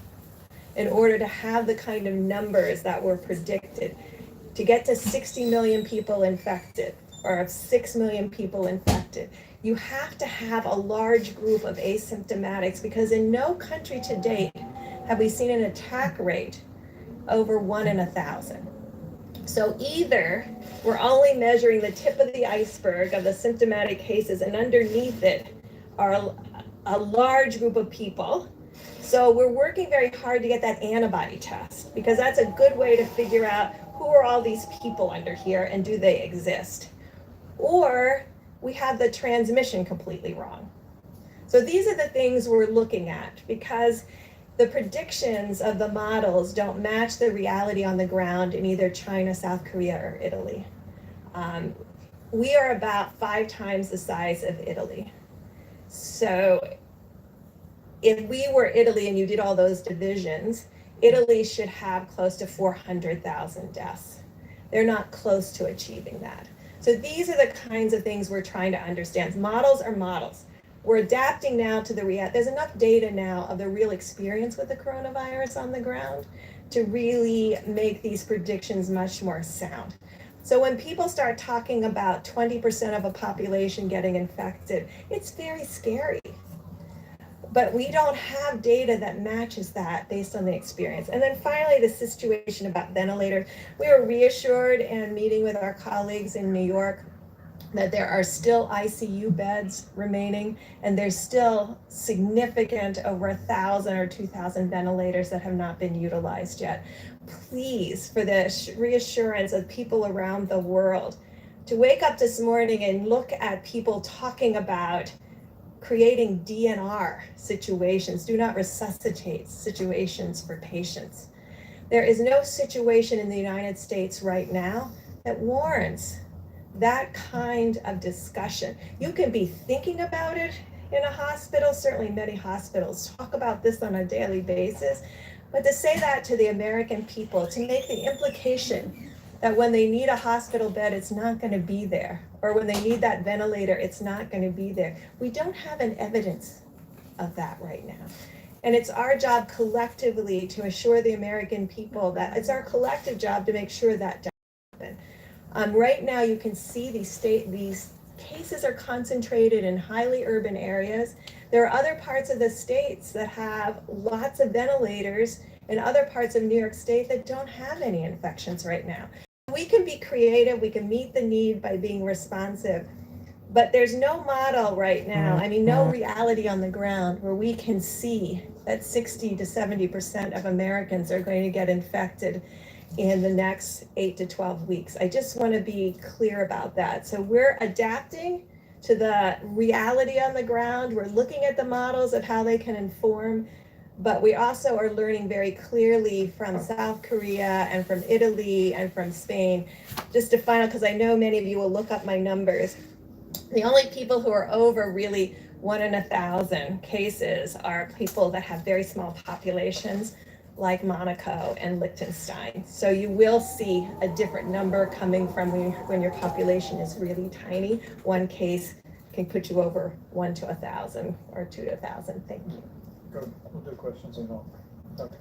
in order to have the kind of numbers that were predicted. To get to 60 million people infected, or 6 million people infected, you have to have a large group of asymptomatics, because in no country to date have we seen an attack rate over 1 in 1,000. So either we're only measuring the tip of the iceberg of the symptomatic cases, and underneath it are a large group of people. So we're working very hard to get that antibody test, because that's a good way to figure out who are all these people under here and do they exist. Or we have the transmission completely wrong. So these are the things we're looking at, because the predictions of the models don't match the reality on the ground in either China, South Korea, or Italy. We are about 5 times the size of Italy. So if we were Italy and you did all those divisions, Italy should have close to 400,000 deaths. They're not close to achieving that. So these are the kinds of things we're trying to understand. Models are models. We're adapting now to the reality. There's enough data now of the real experience with the coronavirus on the ground to really make these predictions much more sound. So when people start talking about 20% of a population getting infected, it's very scary. But we don't have data that matches that based on the experience. And then finally, the situation about ventilators. We were reassured in meeting with our colleagues in New York that there are still ICU beds remaining, and there's still significant, over 1,000 or 2,000 ventilators that have not been utilized yet. Please, for the reassurance of people around the world, to wake up this morning and look at people talking about creating DNR situations, do not resuscitate situations for patients. There is no situation in the United States right now that warrants that kind of discussion. You can be thinking about it in a hospital. Certainly many hospitals talk about this on a daily basis, but to say that to the American people, to make the implication that when they need a hospital bed, it's not going to be there, or when they need that ventilator, it's not going to be there. We don't have an evidence of that right now. And it's our job collectively to assure the American people that it's our collective job to make sure that doesn't happen. Right now, you can see these cases are concentrated in highly urban areas. There are other parts of the states that have lots of ventilators, and other parts of New York State that don't have any infections right now. We can be creative, we can meet the need by being responsive, but there's no model right now, no reality on the ground where we can see that 60 to 70% of Americans are going to get infected in the next 8 to 12 weeks. I just want to be clear about that. So we're adapting to the reality on the ground. We're looking at the models of how they can inform, but we also are learning very clearly from South Korea and from Italy and from Spain. Just to find out, because I know many of you will look up my numbers, the only people who are over really 1 in 1,000 cases are people that have very small populations, like Monaco and Liechtenstein. So you will see a different number coming from when your population is really tiny. One case can put you over 1 to 1,000 or 2 to 1,000. Thank you.
Good. We'll do questions and all. Dr.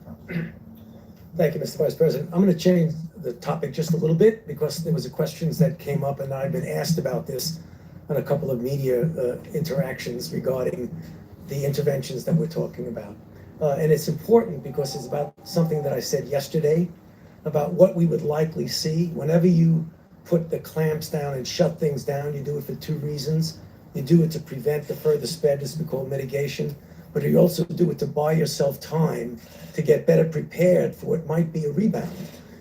Thank you, Mr. Vice President. I'm going to change the topic just a little bit, because there was a questions that came up, and I've been asked about this on a couple of media interactions regarding the interventions that we're talking about. And it's important because it's about something that I said yesterday about what we would likely see. Whenever you put the clamps down and shut things down, you do it for 2 reasons. You do it to prevent the further spread, this we call mitigation, but you also do it to buy yourself time to get better prepared for what might be a rebound.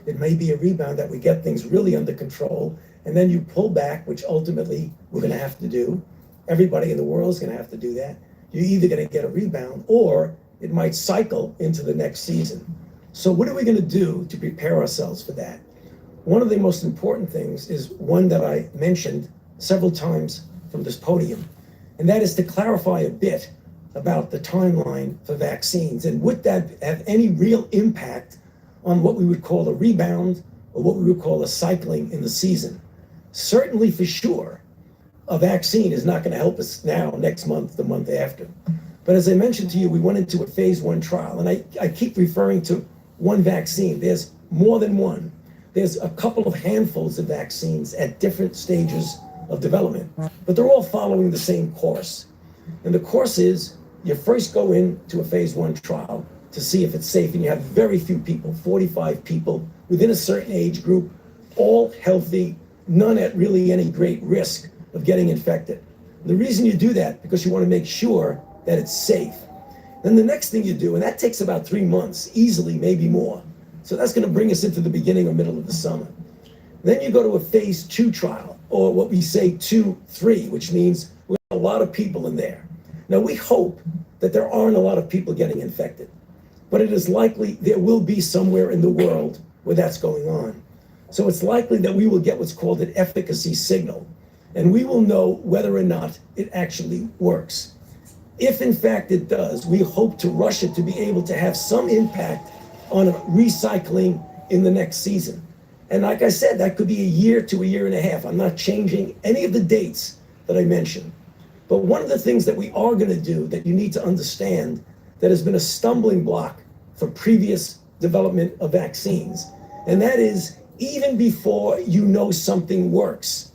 It may be a rebound that we get things really under control, and then you pull back, which ultimately we're going to have to do. Everybody in the world is going to have to do that. You're either going to get a rebound, or it might cycle into the next season. So what are we going to do to prepare ourselves for that? One of the most important things is one that I mentioned several times from this podium, and that is to clarify a bit about the timeline for vaccines, and would that have any real impact on what we would call a rebound or what we would call a cycling in the season. Certainly, for sure, a vaccine is not going to help us now, next month, the month after. But as I mentioned to you, we went into a phase 1 trial, and I keep referring to one vaccine. There's more than one. There's a couple of handfuls of vaccines at different stages of development, but they're all following the same course. And the course is, you first go into a phase 1 trial to see if it's safe, and you have very few people, 45 people within a certain age group, all healthy, none at really any great risk of getting infected. The reason you do that, because you want to make sure that it's safe. Then the next thing you do, and that takes about 3 months, easily, maybe more. So that's going to bring us into the beginning or middle of the summer. Then you go to a phase 2 trial, or what we say 2-3, which means we have a lot of people in there. Now we hope that there aren't a lot of people getting infected, but it is likely there will be somewhere in the world where that's going on. So it's likely that we will get what's called an efficacy signal, and we will know whether or not it actually works. If in fact it does, we hope to rush it to be able to have some impact on recycling in the next season. And like I said, that could be a year to a year and a half. I'm not changing any of the dates that I mentioned. But one of the things that we are going to do that you need to understand that has been a stumbling block for previous development of vaccines, and that is even before you know something works,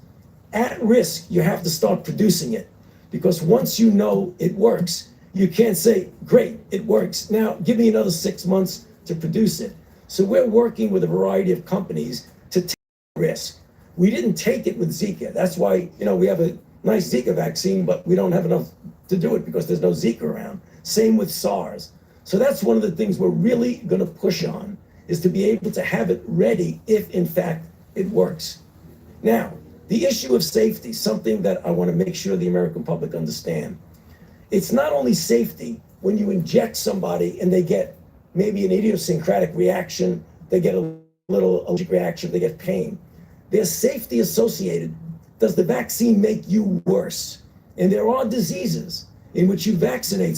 at risk, you have to start producing it. Because once you know it works, you can't say, great, it works. Now give me another 6 months to produce it. So we're working with a variety of companies to take risk. We didn't take it with Zika. That's why, we have a nice Zika vaccine, but we don't have enough to do it because there's no Zika around. Same with SARS. So that's one of the things we're really going to push on, is to be able to have it ready if in fact it works. Now, the issue of safety, something that I want to make sure the American public understand. It's not only safety when you inject somebody and they get maybe an idiosyncratic reaction, they get a little allergic reaction, they get pain. There's safety associated. Does the vaccine make you worse? And there are diseases in which you vaccinate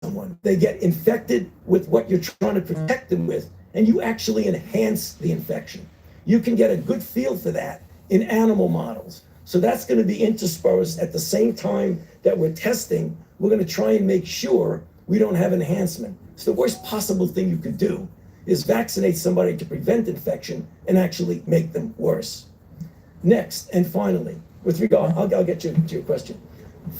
someone, they get infected with what you're trying to protect them with, and you actually enhance the infection. You can get a good feel for that in animal models. So that's going to be interspersed at the same time that we're testing. We're going to try and make sure we don't have enhancement. So the worst possible thing you could do is vaccinate somebody to prevent infection and actually make them worse. Next, and finally, with regard, I'll get you to your question.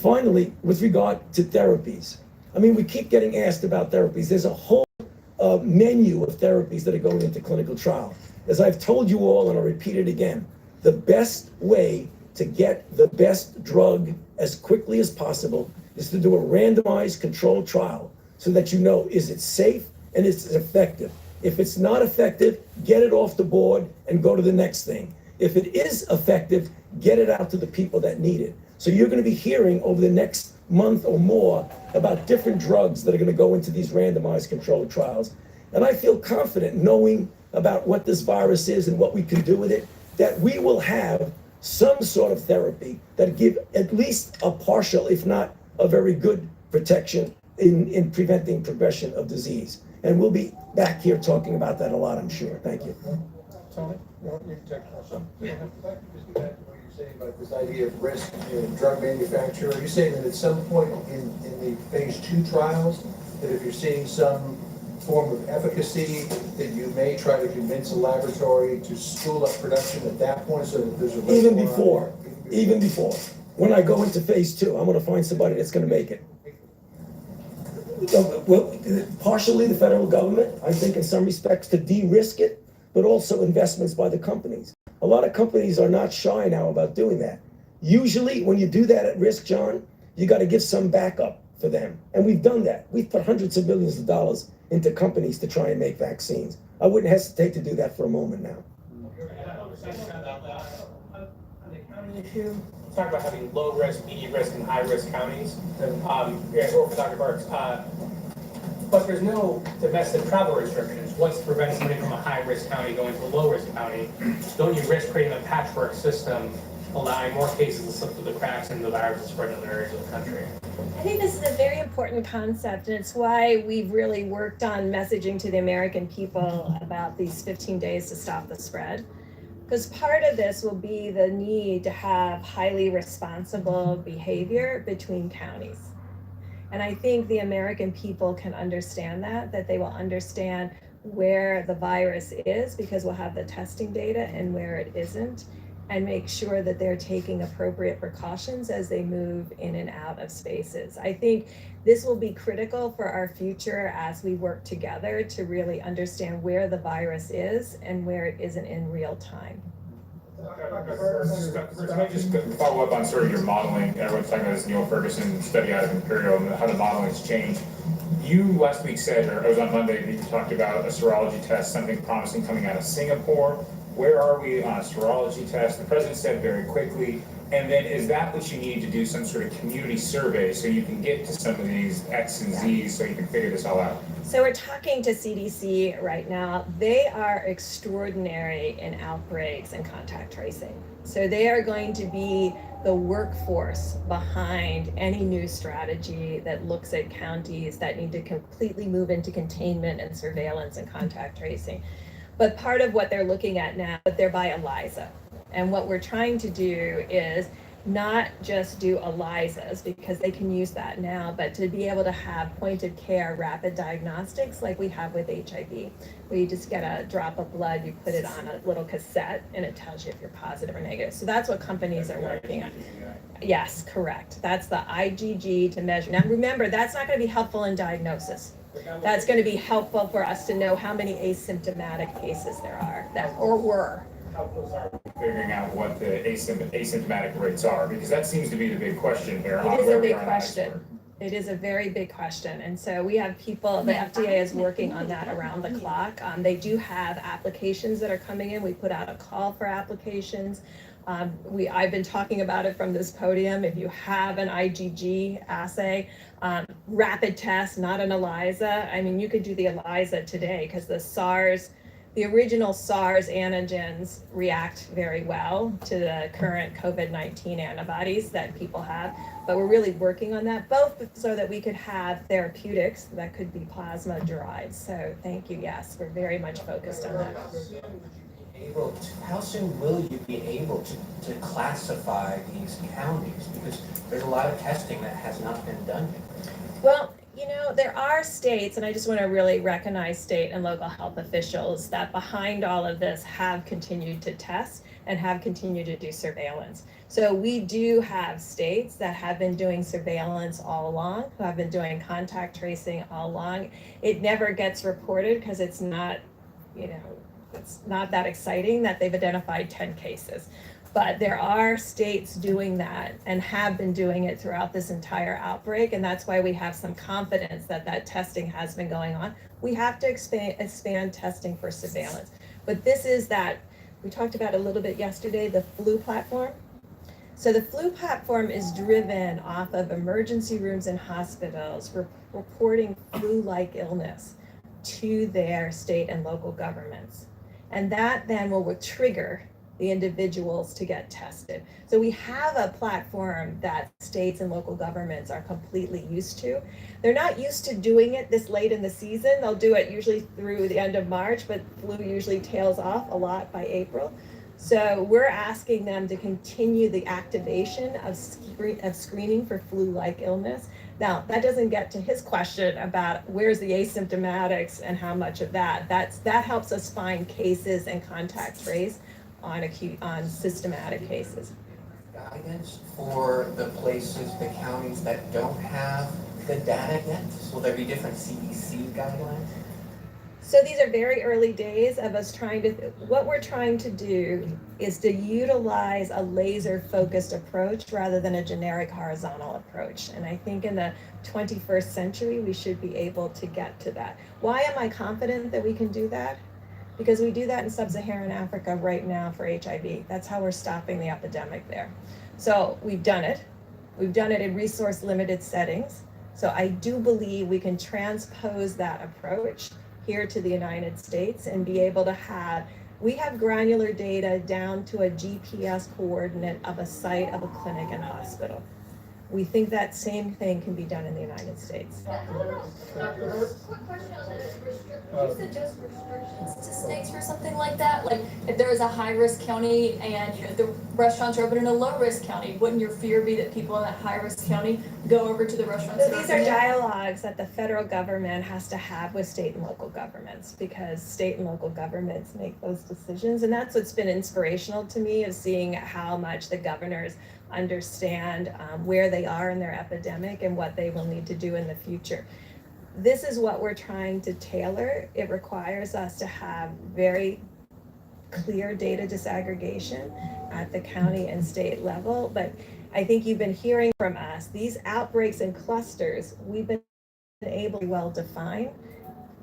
Finally, with regard to therapies. I mean, we keep getting asked about therapies. There's a whole menu of therapies that are going into clinical trial. As I've told you all, and I'll repeat it again, the best way to get the best drug as quickly as possible is to do a randomized controlled trial so that you know, is it safe and is it effective? If it's not effective, get it off the board and go to the next thing. If it is effective, get it out to the people that need it. So you're going to be hearing over the next month or more about different drugs that are going to go into these randomized controlled trials. And I feel confident knowing about what this virus is and what we can do with it, that we will have some sort of therapy that give at least a partial, if not a very good protection in preventing progression of disease. And we'll be back here talking about that a lot, I'm sure. Thank you.
Tony, you can take some. Yeah. Just go back to what you're saying about this idea of risk in drug manufacture. Are you saying that at some point in the phase 2 trials, that if you're seeing some form of efficacy, that you may try to convince a laboratory to spool up production at that point so that there's a risk?
Even before. When I go into phase 2, I'm going to find somebody that's going to make it. Well, partially the federal government, I think in some respects to de-risk it, but also investments by the companies. A lot of companies are not shy now about doing that. Usually when you do that at risk, John, you got to give some backup for them. And we've done that. We've put hundreds of millions of dollars into companies to try and make vaccines. I wouldn't hesitate to do that for a moment now.
Issue. Talk about having low risk, medium risk, and high risk counties. Or for Dr. Burks. But there's no domestic travel restrictions. What's to prevent somebody from a high risk county going to a low risk county? Don't you risk creating a patchwork system, allowing more cases to slip through the cracks and the virus to spread in other areas of the country?
I think this is a very important concept, and it's why we've really worked on messaging to the American people about these 15 days to stop the spread. Because part of this will be the need to have highly responsible behavior between counties. And I think the American people can understand that they will understand where the virus is, because we'll have the testing data, and where it isn't, and make sure that they're taking appropriate precautions as they move in and out of spaces. I think this will be critical for our future as we work together to really understand where the virus is and where it isn't in real time.
Can I just follow up on sort of your modeling? Everyone's talking about this Neil Ferguson study out of Imperial and how the modeling's changed. You last week said, or it was on Monday, that you talked about a serology test, something promising coming out of Singapore. Where are we on a serology test? The president said very quickly. And then is that what you need to do, some sort of community survey so you can get to some of these X and Z's so you can figure this all out?
So we're talking to CDC right now. They are extraordinary in outbreaks and contact tracing. So they are going to be the workforce behind any new strategy that looks at counties that need to completely move into containment and surveillance and contact tracing. But part of what they're looking at now, they're by ELISA. And what we're trying to do is not just do ELISAs because they can use that now, but to be able to have point of care rapid diagnostics like we have with HIV, where you just get a drop of blood, you put it on a little cassette, and it tells you if you're positive or negative. So that's what companies are working on. Yes, correct. That's the IgG to measure. Now remember, that's not going to be helpful in diagnosis. That's going to be helpful for us to know how many asymptomatic cases there are, or were.
Figuring out what the asymptomatic rates are, because that seems to be the big question here.
It is a big question. It is a very big question. And so we have people, the FDA is working on that around the clock. They do have applications that are coming in. We put out a call for applications. I've been talking about it from this podium. If you have an IgG assay, rapid test, not an ELISA. I mean, you could do the ELISA today because the original SARS antigens react very well to the current COVID-19 antibodies that people have, but we're really working on that, both so that we could have therapeutics that could be plasma derived. So thank you, yes, we're very much focused on that.
How soon will you be able to classify these counties? Because there's a lot of testing that has not been done yet.
Well, you know, there are states, and I just want to really recognize state and local health officials that behind all of this have continued to test and have continued to do surveillance. So we do have states that have been doing surveillance all along, who have been doing contact tracing all along. It never gets reported because it's not, you know, it's not that exciting that they've identified 10 cases. But there are states doing that and have been doing it throughout this entire outbreak. And that's why we have some confidence that that testing has been going on. We have to expand testing for surveillance. But this is that, we talked about a little bit yesterday, the flu platform. So the flu platform is driven off of emergency rooms and hospitals reporting flu-like illness to their state and local governments. And that then will trigger the individuals to get tested. So we have a platform that states and local governments are completely used to. They're not used to doing it this late in the season. They'll do it usually through the end of March, but flu usually tails off a lot by April. So we're asking them to continue the activation of screening for flu-like illness. Now, that doesn't get to his question about where's the asymptomatics and how much of that. That helps us find cases and contact trace on systematic cases.
Guidance for the places, the counties that don't have the data yet? Will there be different CDC guidelines?
So these are very early days of us what we're trying to do is to utilize a laser focused approach rather than a generic horizontal approach. And I think in the 21st century, we should be able to get to that. Why am I confident that we can do that? Because we do that in sub-Saharan Africa right now for HIV. That's how we're stopping the epidemic there. So we've done it. We've done it in resource limited settings. So I do believe we can transpose that approach here to the United States and be able to we have granular data down to a GPS coordinate of a site of a clinic and hospital. We think that same thing can be done in the United States.
Quick question on this. Do you suggest restrictions to states for something like that? Like if there is a high-risk county and the restaurants are open in a low-risk county, wouldn't your fear be that people in that high-risk county go over to the restaurants?
So these are dialogues that the federal government has to have with state and local governments because state and local governments make those decisions. And that's what's been inspirational to me, is seeing how much the governors understand where they are in their epidemic and what they will need to do in the future. This is what we're trying to tailor. It requires us to have very clear data disaggregation at the county and state level. But I think you've been hearing from us, these outbreaks and clusters, we've been able to well define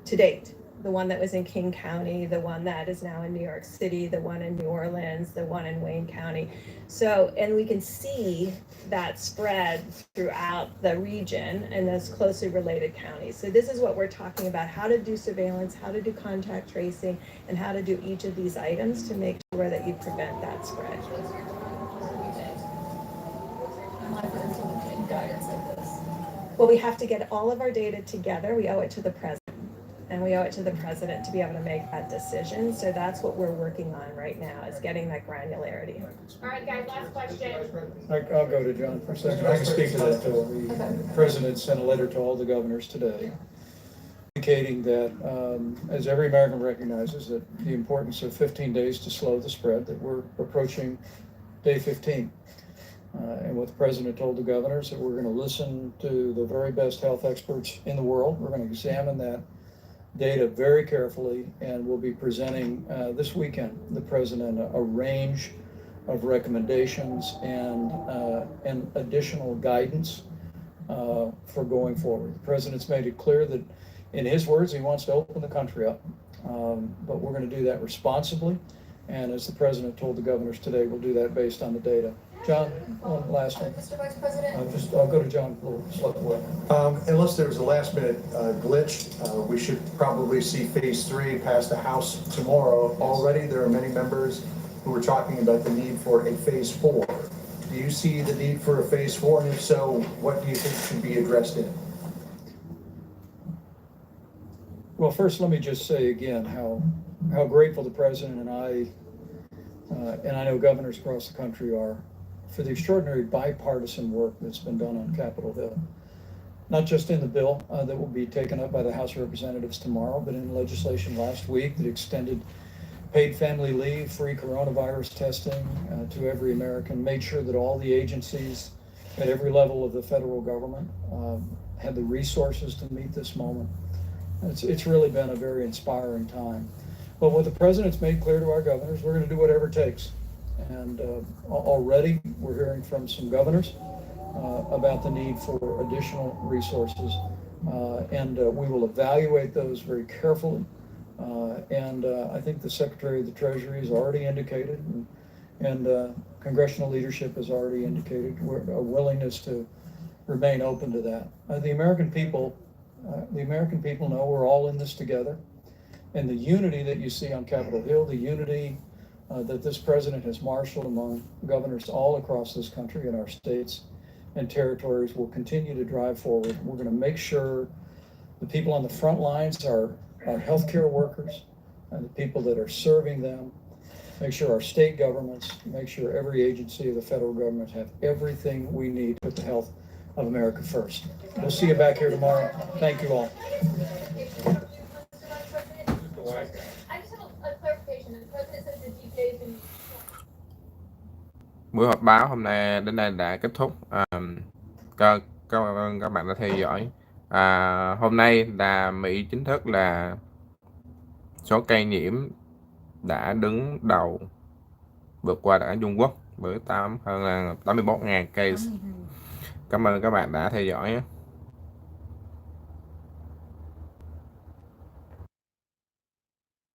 to date. The one that was in King County, the one that is now in New York City, the one in New Orleans, the one in Wayne County. So, and we can see that spread throughout the region and those closely related counties. So this is what we're talking about, how to do surveillance, how to do contact tracing, and how to do each of these items to make sure that you prevent that spread.
Guidance like this.
Well, we have to get all of our data together. We owe it to the president. And we owe it to the president to be able to make that decision. So that's what we're working on right now, is getting that granularity.
All right, guys, last question.
I'll go to John for a second. I can speak to that too. The president sent a letter to all the governors today indicating that, as every American recognizes, that the importance of 15 days to slow the spread, that we're approaching day 15. And what the president told the governors, that we're going to listen to the very best health experts in the world. We're going to examine that data very carefully, and we'll be presenting this weekend the president a range of recommendations and additional guidance for going forward. The president's made it clear that, in his words, he wants to open the country up, but we're going to do that responsibly. And as the president told the governors today, we'll do that based on the data. John, one last one.
Mr. Vice President.
I'll go to John a little slow.
Unless there was a last minute glitch, we should probably see phase 3 pass the House tomorrow. Already there are many members who are talking about the need for a phase 4. Do you see the need for a phase 4? And if so, what do you think should be addressed in it?
Well, first, let me just say again how grateful the president and I know governors across the country are for the extraordinary bipartisan work that's been done on Capitol Hill. Not just in the bill that will be taken up by the House of Representatives tomorrow, but in legislation last week that extended paid family leave, free coronavirus testing to every American, made sure that all the agencies at every level of the federal government had the resources to meet this moment. It's really been a very inspiring time. But what the president's made clear to our governors, we're going to do whatever it takes. And already we're hearing from some governors about the need for additional resources. And we will evaluate those very carefully. And I think the Secretary of the Treasury has already indicated, and congressional leadership has already indicated a willingness to remain open to that. The American people know we're all in this together. And the unity that you see on Capitol Hill, the unity that this president has marshaled among governors all across this country and our states and territories will continue to drive forward. We're going to make sure the people on the front lines are healthcare workers and the people that are serving them, make sure our state governments, make sure every agency of the federal government have everything we need to put the health of America first. We'll see you back here tomorrow. Thank you all.
I just have a clarification. The president says the DPA has been.
Buổi họp báo hôm nay đến đây đã kết thúc. Các bạn đã theo dõi. Hôm nay là Mỹ chính thức là số ca nhiễm đã đứng đầu, vượt qua cả Trung Quốc với hơn là 81.000 case. Cảm ơn các bạn đã theo dõi.